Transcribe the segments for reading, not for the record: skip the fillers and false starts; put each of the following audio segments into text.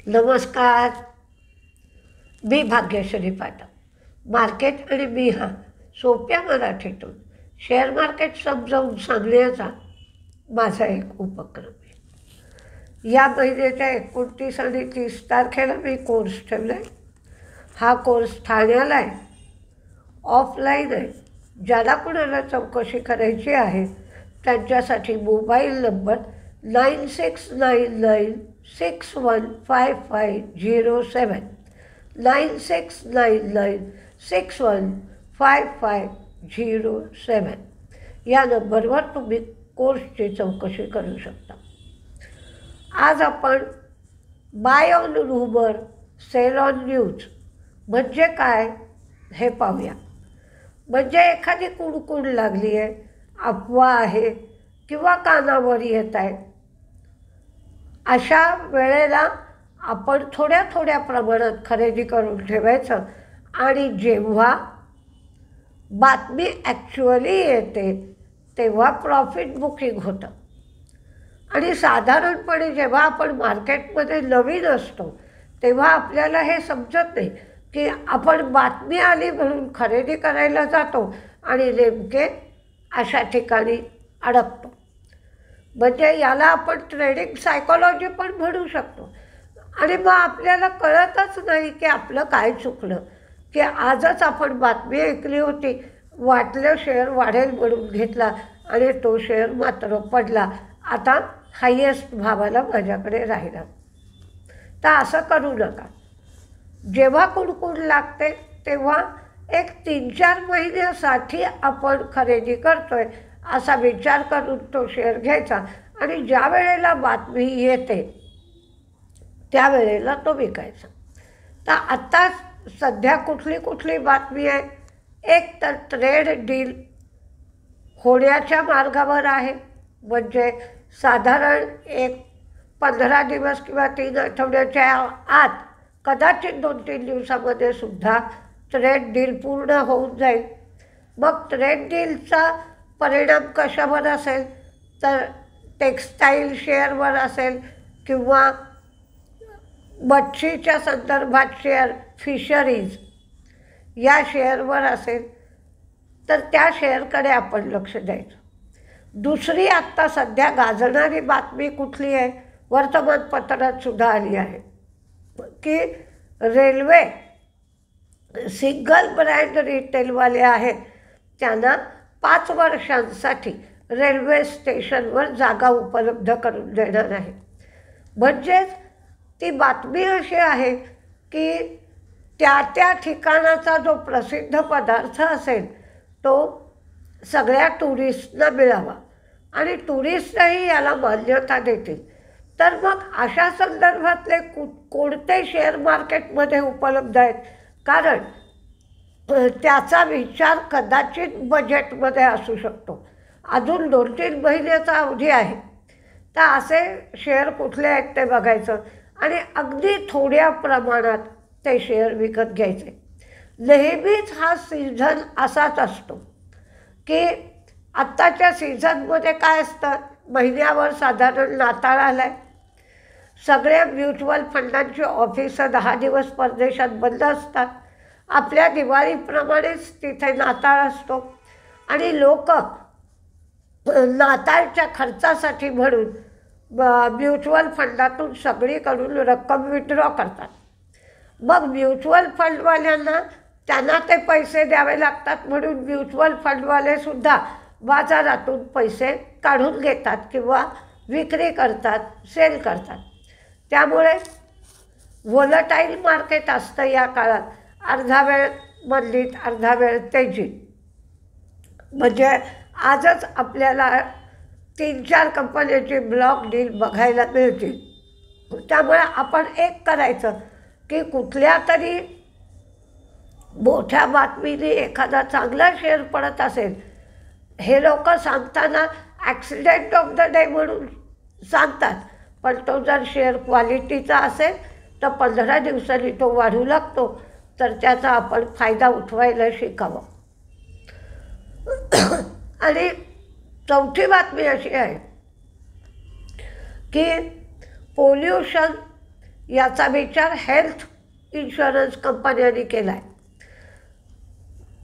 नमस्कार. मी भाग्यश्री पाठक. मार्केट आणि मी हा सोप्या मराठीतून शेअर मार्केट समजावून सांगण्याचा माझा एक उपक्रम आहे. या महिन्याच्या 29 आणि 30 तारखेला मी कोर्स ठेवला आहे. हा कोर्स ठाण्याला आहे, ऑफलाईन आहे. ज्याला कुणाला चौकशी करायची आहे त्यांच्यासाठी मोबाईल नंबर 9699615507 9699615507 या नंबरवर तुम्ही कोर्सची चौकशी करू शकता. आज आपण buy on rumour sell on news म्हणजे काय हे पाहूया. म्हणजे एखादी कुणकुण लागली आहे, अफवा आहे किंवा कानावर येत आहे, अशा वेळेला आपण थोड्या थोड्या प्रमाणात खरेदी करून ठेवायचं आणि जेव्हा बातमी ॲक्च्युअली येते तेव्हा प्रॉफिट बुकिंग होतं. आणि साधारणपणे जेव्हा आपण मार्केटमध्ये नवीन असतो तेव्हा आपल्याला हे समजत नाही की आपण बातमी आली म्हणून खरेदी करायला जातो आणि नेमके अशा ठिकाणी अडकतो. म्हणजे याला आपण ट्रेडिंग सायकोलॉजी पण म्हणू शकतो. आणि मग आपल्याला कळतच नाही की आपलं काय चुकलं, की आजच आपण बातमी ऐकली होती, वाटलं शेअर वाढेल म्हणून घेतला आणि तो शेअर मात्र पडला, आता हायेस्ट भावाला माझ्याकडे राहिला. तर असं करू नका. जेव्हा कुणकुण लागते तेव्हा एक 3-4 महिन्यासाठी आपण खरेदी करतो आहे असा विचार करून तो शेअर घ्यायचा आणि ज्या वेळेला बातमी येते त्यावेळेला तो विकायचा. तर आत्ता सध्या कुठली बातमी आहे? एक तर ट्रेड डील होण्याच्या मार्गावर आहे. म्हणजे साधारण एक 15 दिवस किंवा 3 आठवड्याच्या आत, कदाचित 2-3 दिवसामध्ये सुद्धा ट्रेड डील पूर्ण होऊन जाईल. मग ट्रेड डीलचा परिणाम कशावर असेल तर टेक्स्टाईल शेअरवर असेल किंवा मच्छीच्या संदर्भात शेअर, फिशरीज या शेअरवर असेल तर त्या शेअरकडे आपण लक्ष द्यायचं. दुसरी आत्ता सध्या गाजणारी बातमी कुठली आहे? वर्तमानपत्रात सुद्धा आली आहे की रेल्वे सिंगल ब्रँड रिटेलवाले आहेत त्यांना 5 वर्षांसाठी रेल्वे स्टेशनवर जागा उपलब्ध करून देणार आहे. म्हणजेच ती बातमी अशी आहे की त्या ठिकाणाचा जो प्रसिद्ध पदार्थ असेल तो सगळ्या टुरिस्टना मिळावा आणि टुरिस्टही याला मान्यता देतील. तर मग अशा संदर्भातले कोणते शेअर मार्केटमध्ये उपलब्ध आहेत? कारण त्याचा विचार कदाचित बजेटमध्ये असू शकतो. अजून 2-3 महिन्याचा अवधी आहे. तर असे शेअर कुठले आहेत ते बघायचं आणि अगदी थोड्या प्रमाणात ते शेअर विकत घ्यायचे. नेहमीच हा सीझन असाच असतो की आत्ताच्या सीझनमध्ये काय असतं, महिन्यावर साधारण नाताळ आला आहे. सगळ्या म्युच्युअल फंडांची ऑफिसं 10 दिवस परदेशात बंद असतात. आपल्या दिवाळीप्रमाणेच तिथे नाताळ असतो आणि लोक नाताळच्या खर्चासाठी म्हणून म्युच्युअल फंडातून सगळीकडून रक्कम विड्रॉ करतात. मग म्युच्युअल फंडवाल्यांना त्यांना ते पैसे द्यावे लागतात म्हणून म्युच्युअल फंडवालेसुद्धा बाजारातून पैसे काढून घेतात किंवा विक्री करतात, सेल करतात. त्यामुळे व्होलटाईल मार्केट असतं या काळात. अर्धा वेळ मंदीत, अर्धा वेळ तेजीत. म्हणजे आजच आपल्याला 3-4 कंपन्यांची ब्लॉक डील बघायला मिळतील. त्यामुळे आपण एक करायचं की कुठल्या तरी मोठ्या बातमीने एखादा चांगला शेअर पडत असेल, हे लोक सांगताना ॲक्सिडेंट ऑफ द डे म्हणून सांगतात, पण तो जर शेअर क्वालिटीचा असेल तर 15 दिवसांनी तो वाढू लागतो. तर त्याचा आपण फायदा उठवायला शिकावं. आणि चौथी बातमी अशी आहे की पोल्युशन याचा विचार हेल्थ इन्शुरन्स कंपन्यांनी केला आहे.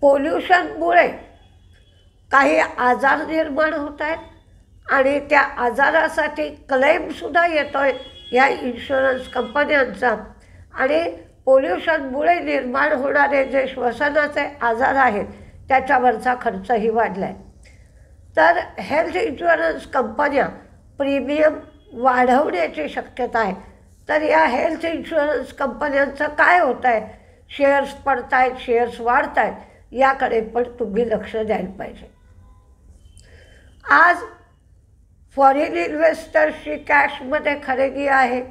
पोल्युशनमुळे काही आजार निर्माण होत आहेत आणि त्या आजारासाठी क्लेमसुद्धा येतो आहे या इन्शुरन्स कंपन्यांचा. आणि पोल्युशनमुळे निर्माण होणारे जे श्वसनाचे आजार आहेत त्याच्यावरचा खर्चही वाढला आहे. तर हेल्थ इन्शुरन्स कंपन्या प्रीमियम वाढवण्याची शक्यता आहे. तर या हेल्थ इन्शुरन्स कंपन्यांचं काय होतं आहे, शेअर्स पडत आहेत, शेअर्स वाढत आहेत, याकडे पण तुम्ही लक्ष द्यायला पाहिजे. आज फॉरेन इन्व्हेस्टर्सची कॅशमध्ये खरेदी आहे,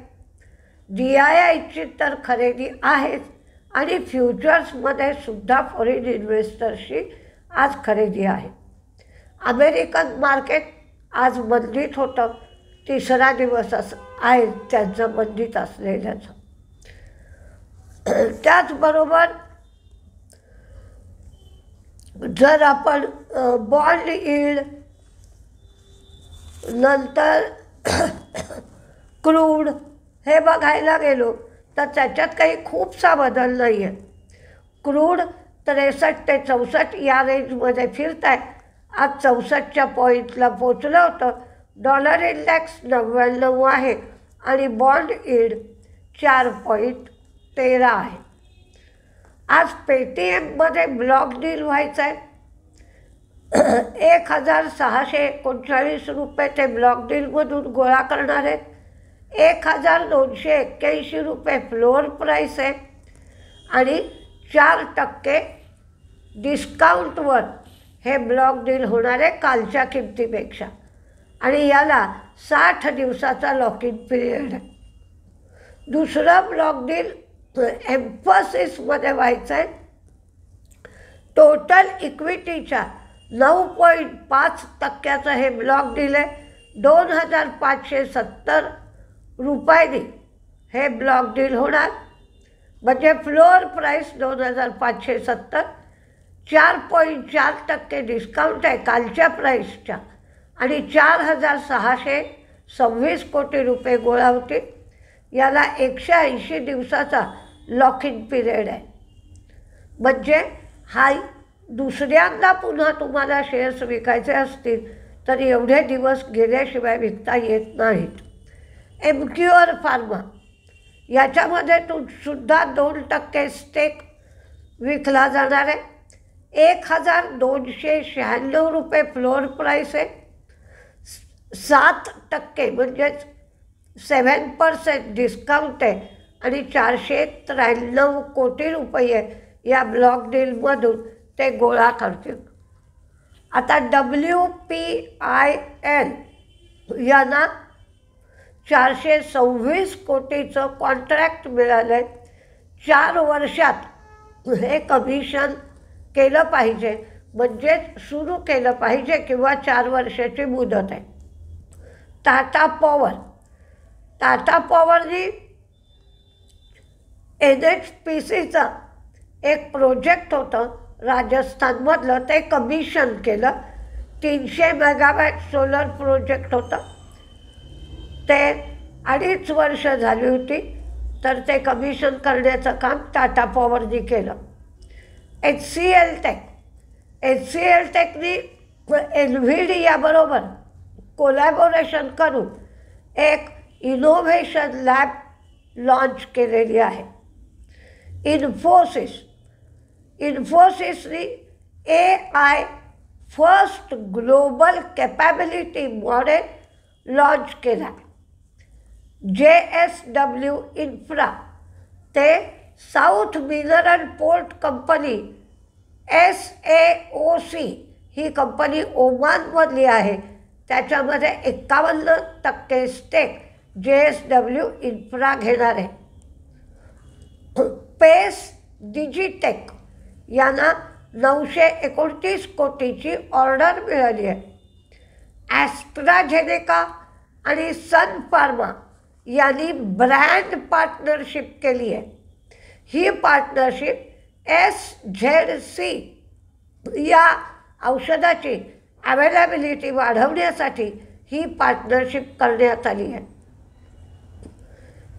DIIची तर खरेदी आहेच आणि फ्युचर्समध्ये सुद्धा फॉरेन इन्व्हेस्टर्सची आज खरेदी आहे. अमेरिकन मार्केट आज मंदीत होतं, तिसरा दिवस आहे त्यांचं मंदीत असलेल्याचं. त्याचबरोबर जर आपण बॉन्ड यील्ड नंतर क्रूड हे बघायला गेलो तर त्याच्यात काही खूपसा बदल नाही आहे. क्रूड 63 ते 64 या रेंजमध्ये फिरत आहे. आज 64च्या पॉईंटला पोचलं होतं. डॉलर इंडेक्स 99 आहे आणि बॉन्ड यील्ड 4.13 आहे. आज पेटीएममध्ये ब्लॉक डील व्हायचं आहे. 1,639 रुपये ते ब्लॉक डीलमधून गोळा करणार आहेत. 1,281 रुपये फ्लोअर प्राईस आहे आणि 4% डिस्काउंटवर हे ब्लॉक डील होणार आहे कालच्या किमतीपेक्षा. आणि याला 60 दिवसाचा लॉक इन पिरियड आहे. दुसरं ब्लॉक डील एम्फसिसमध्ये व्हायचं आहे. टोटल इक्विटीच्या 9.5% हे ब्लॉक डील आहे. 2,570 रुपयांनी हे ब्लॉक डील होणार. म्हणजे फ्लोअर प्राईस 2,570, 4.4% डिस्काउंट आहे कालच्या प्राईसच्या आणि 4,626 कोटी रुपये गोळा होतील. याला 180 दिवसाचा लॉक इन पिरियड आहे. म्हणजे हा दुसऱ्यांदा पुन्हा तुम्हाला शेअर्स विकायचे असतील तर एवढे दिवस गेल्याशिवाय विकता येत नाहीत. एमक्यूआर फार्मा याच्यामध्ये सुद्धा 2% स्टेक विकला जाणार आहे. 1,296 रुपये फ्लोअर प्राईस आहे. 7% म्हणजेच 7% डिस्काउंट आहे आणि 493 कोटी रुपये या ब्लॉक डीलमधून ते गोळा करतील. आता WPIL यांना 426 कोटीचं कॉन्ट्रॅक्ट मिळालं आहे. 4 वर्षात हे कमिशन केलं पाहिजे, म्हणजेच सुरू केलं पाहिजे किंवा 4 वर्षाची मुदत आहे. टाटा पॉवरनी NHPCचं एक प्रोजेक्ट होतं राजस्थानमधलं, ते कमिशन केलं. 300 मेगावॅट सोलर प्रोजेक्ट होतं. ते 2.5 वर्ष झाली होती तर ते कमिशन करण्याचं काम टाटा पॉवरनी केलं. HCL टेकनी NVIDIAबरोबर कोलॅबोरेशन करून एक इनोव्हेशन लॅब लॉन्च केलेली आहे. इन्फोसिसनी AI first global capability model launch केला. JSW इन्फ्रा ते south mineral port company SAOC ही कंपनी ओमानमधली आहे. त्याच्यामध्ये 51% स्टेक JSW इन्फ्रा घेणार आहे. पेस डिजिटेक यांना 929 कोटीची ऑर्डर मिळाली आहे. ॲस्ट्राझेनेका आणि सन फार्मा यांनी ब्रँड पार्टनरशिप केली आहे. ही पार्टनरशिप SZC या औषधाची अवेलेबिलिटी वाढवण्यासाठी ही पार्टनरशिप करण्यात आली आहे.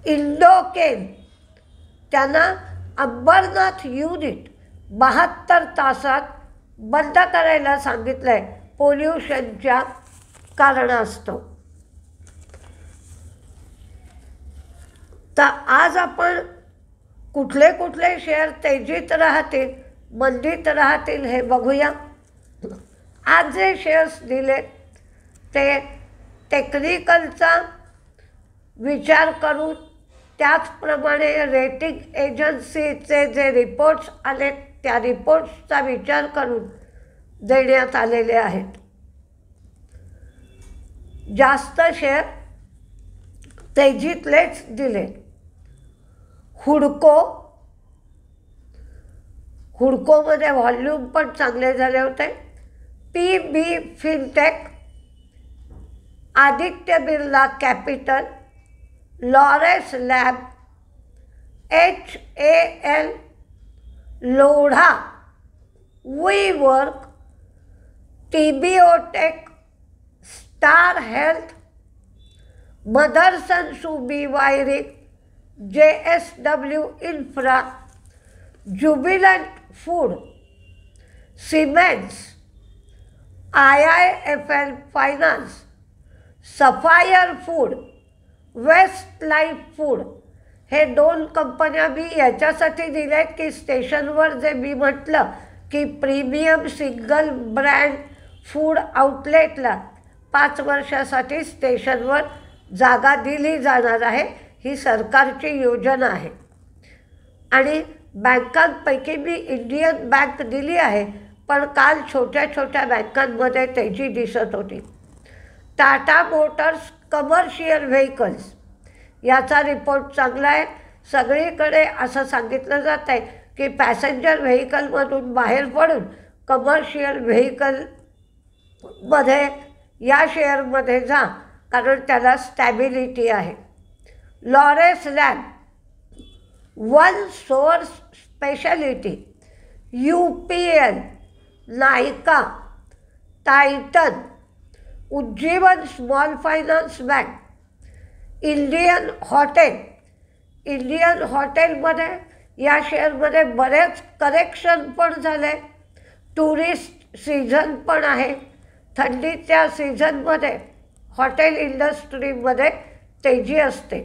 इंडोकेन त्यांना अंबरनाथ युनिट 72 तासात बंद करायला सांगितलं आहे पोल्युशनच्या कारणास्तव. तर आज आपण कुठले कुठले शेअर तेजीत राहतील मंदीत राहतील हे बघूया. आज जे शेअर्स दिले ते टेक्निकलचा विचार करून त्याचप्रमाणे रेटिंग एजन्सीचे जे रिपोर्ट्स आले त्या रिपोर्ट्सचा विचार करून देण्यात आलेले आहेत. जास्त शेअर तेजीतलेच दिले. हुडकोमध्ये व्हॉल्यूम पण चांगले झाले होते. PB fintech, Aditya Birla Capital, Laurus Lab, HAL, Lodha, WeWork, TBOटेक, Star Health, Motherson Sumi Wiring, JSW Infra, Jubilant Food, Cements, IIFL Finance, Sapphire Food, West Life Food हे 2 कंपन्या मी याच्यासाठी दिल्या आहेत की स्टेशनवर जे मी म्हटलं की प्रीमियम सिंगल ब्रँड फूड आउटलेटला 5 वर्षासाठी स्टेशनवर जागा दिली जाणार आहे. ही सरकारची योजना आहे आणि बँकांपैकी मी इंडियन बँक दिली आहे, पण काल छोट्या छोट्या बँकांमध्ये तेजी दिसत होती. टाटा मोटर्स कमर्शियल व्हेकल्स याचा रिपोर्ट चांगला आहे. सगळीकडे असं सांगितलं जात आहे की पॅसेंजर व्हेकलमधून बाहेर पडून कमर्शियल व्हेकलमध्ये या शेअरमध्ये जा, कारण त्याला स्टॅबिलिटी आहे. Laureus lab, one source speciality, UPL, नायका, Titan, Ujjivan small finance bank, Indian हॉटेलमध्ये या शेअरमध्ये बरेच करेक्शन पण झाले. टुरिस्ट सीझन पण आहे. थंडीच्या सीझनमध्ये हॉटेल इंडस्ट्रीमध्ये तेजी असते.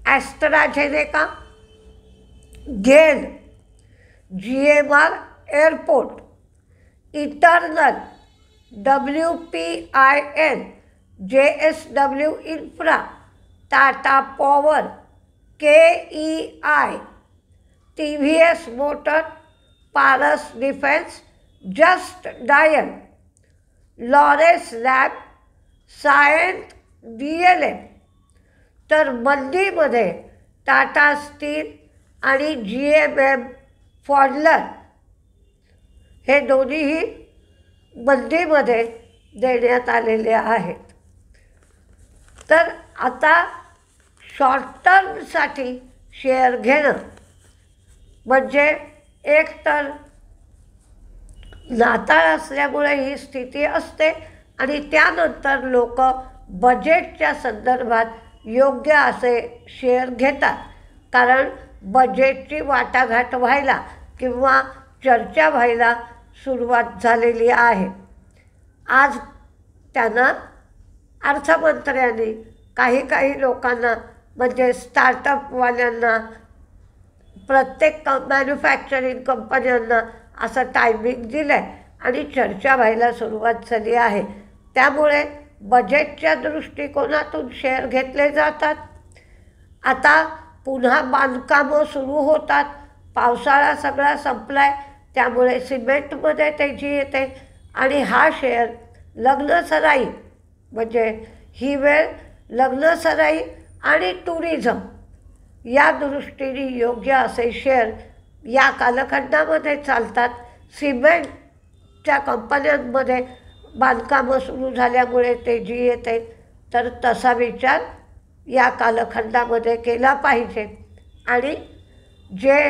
AstraZeneca, GAIL, GMR Airport, Eternal, WPIL, JSW Infra, Tata Power, KEI, TVS Motor, Paras Defence, Just Dial, Laurus Lab, Cyient, DLM. तर मंदीमध्ये टाटा स्टील आणि GMM फॉडलर हे दोन्हीही मंदीमध्ये देण्यात आलेले आहेत. तर आता शॉर्ट टर्मसाठी शेअर घेणं म्हणजे एकतर नाताळ असल्यामुळे ही स्थिती असते आणि त्यानंतर लोक बजेटच्या संदर्भात योग्य असे शेअर घेतात, कारण बजेटची वाटाघाट व्हायला किंवा चर्चा व्हायला सुरुवात झालेली आहे. आज त्यांना अर्थमंत्र्यांनी काही लोकांना म्हणजे स्टार्टअपवाल्यांना, प्रत्येक मॅन्युफॅक्चरिंग कंपन्यांना असं टायमिंग दिलं आहे आणि चर्चा व्हायला सुरुवात झाली आहे. त्यामुळे बजेटच्या दृष्टिकोनातून शेअर घेतले जातात. आता पुन्हा बांधकामं सुरू होतात. पावसाळा सगळा संपला आहे, त्यामुळे सिमेंटमध्ये तेजी येते आणि हा शेअर लग्नसराई म्हणजे ही वेळ लग्नसराई आणि टुरिझम या दृष्टीने योग्य असे शेअर या कालखंडामध्ये चालतात. सिमेंटच्या कंपन्यांमध्ये बांधकामं सुरू झाल्यामुळे तेजी येते, तर तसा विचार या कालखंडामध्ये केला पाहिजे. आणि जे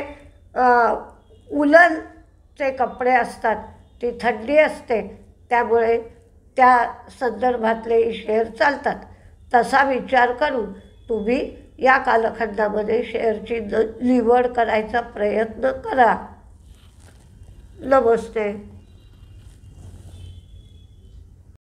उलनचे कपडे असतात, ती थंडी असते, त्यामुळे त्या संदर्भातले शेअर चालतात. तसा विचार करून तुम्ही या कालखंडामध्ये शेअरची निवड करायचा प्रयत्न करा. नमस्ते.